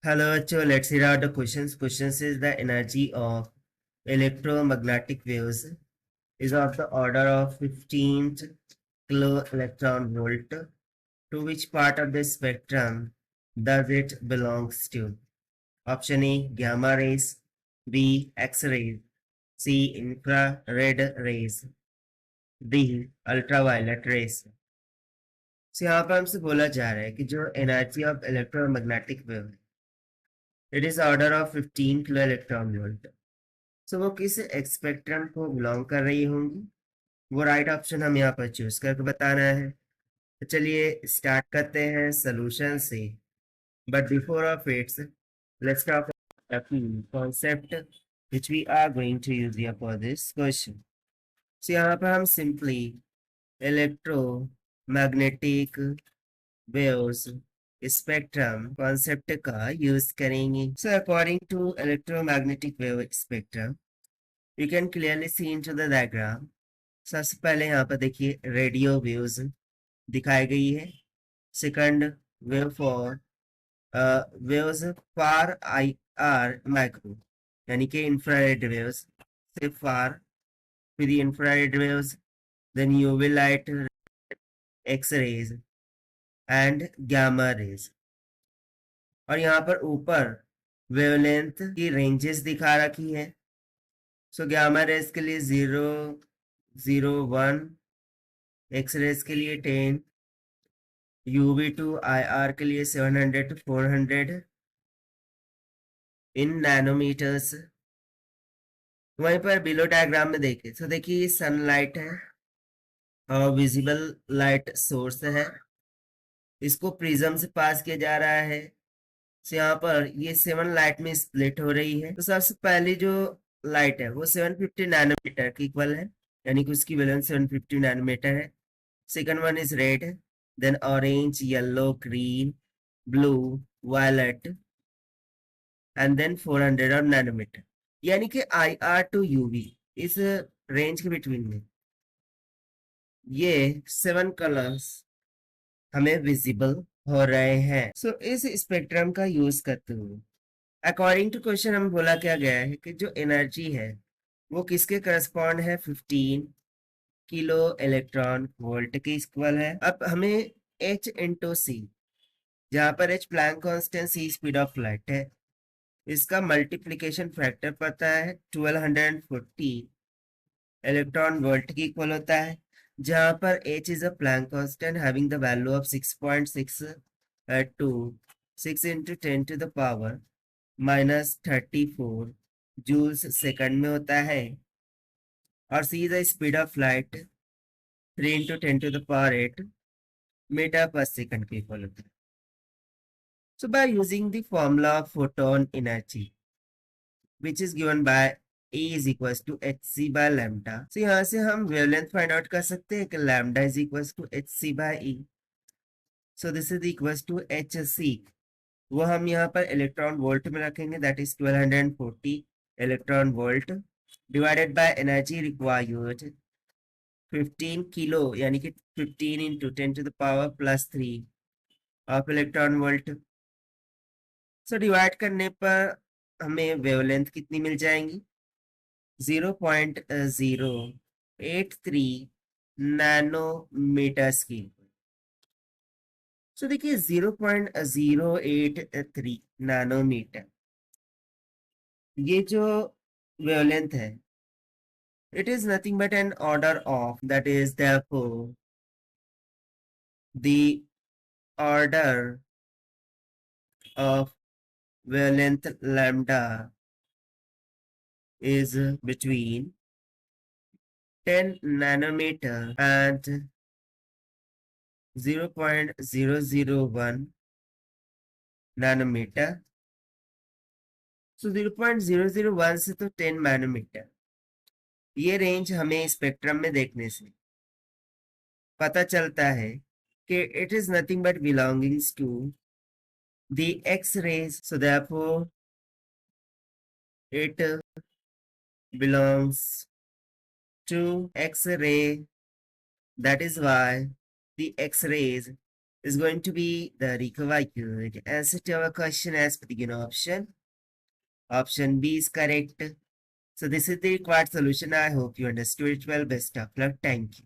Hello, Cho. Let's read out the questions. Questions is the energy of electromagnetic waves is of the order of 15th kilo electron volt. To which part of the spectrum does it belongs to? Option A, gamma rays. B, X-rays. C, infrared rays. D, ultraviolet rays. So यहाँ पर हमसे बोला जा रहा है कि जो energy of electromagnetic wave it is order of 15 kilo electron volt. So वो किस स्पेक्ट्रम को बिलोंग कर रही होंगी, वो राइट ऑप्शन हम यहाँ पर चूज करके बताना है। तो चलिए स्टार्ट करते हैं सोल्यूशन से, but before of its let's talk concept which we are going to use here for this question. So यहाँ पर हम simply electromagnetic waves spectrum concept का यूज करेंगे। So according to electromagnetic wave spectrum you can clearly see into the diagram. सबसे पहले यहाँ पर देखिए रेडियो वेव्स दिखाई गई है। Second wave for waves far I R micro यानी कि इंफ्रारेड वेव्स से फार, फिर infrared waves, then UV light, X rays and gamma rays. और यहाँ पर ऊपर वेवलेंथ की रेंजेस दिखा रखी है। सो गामा रेज के लिए 0, 0, 1, एक्स रेज के लिए 10, यूवी टू आई आर के लिए 700 to 400 इन नैनोमीटर्स। वहीं पर बिलो डायग्राम में देखें तो देखिए सनलाइट है और विजिबल लाइट सोर्स है, इसको प्रिज्म से पास किया जा रहा है। तो यहाँ पर ये 7 लाइट में स्प्लिट हो रही है। तो सबसे पहली जो लाइट है वो 750 नैनोमीटर की इक्वल है, यानी कि उसकी वैल्यूज 750 नैनोमीटर है। Second one is red, then orange, yellow, green, blue, violet and then 400 nanometre, यानी कि आई आर टू यूवी इस रेंज के बिटवीन में ये 7 कलर्स हमें विजिबल हो रहे हैं। सो इस स्पेक्ट्रम का यूज करते हुए अकॉर्डिंग टू क्वेश्चन हमें बोला क्या गया है कि जो एनर्जी है वो किसके करस्पॉन्ड है, 15 किलो इलेक्ट्रॉन वोल्ट के इक्वल है। अब हमें H इंटू सी, जहां पर H Planck constant, C speed of light है, इसका मल्टीप्लीकेशन फैक्टर पता है 1240 इलेक्ट्रॉन वोल्ट की इक्वल होता है, जहां पर H is a Planck constant having the value of 6.62 6 into 10 to the power -34 joules second में होता है, और C is the speed of light 3 into 10 to the power 8 metre पर सेकंड की इक्वल होता है। So by using the formula of photon energy which is given by A is equals to hc by lambda, so यहाँ से हम wavelength find out कर सकते हैं कि lambda is equals to hc by E. So this is equals to hc, वो हम यहाँ पर इलेक्ट्रॉन वोल्ट में रखेंगे, that is 1240 electron volt divided by energy required 15 kilo, यानी कि 15 into 10 to the power +3 of electron volt. So divide करने पर हमें वेवलेंथ कितनी मिल जाएंगी, 0.083 नैनोमीटर्स की। सो देखिए 0.083 नैनोमीटर, ये जो वेवलेंथ है it is nothing but an order of, that is therefore the order of wavelength lambda is between 10 nanometer and 0.001 nanometre. सो 0.001 से तो 10 नैनोमीटर, ये रेंज हमें स्पेक्ट्रम में देखने से पता चलता है कि it is nothing but belongings to the X rays, so therefore it belongs to X-ray. That is why the X-rays is going to be the required answer to our question as per the given option. Option B is correct. So this is the required solution. I hope you understood it well. Best of luck. Thank you.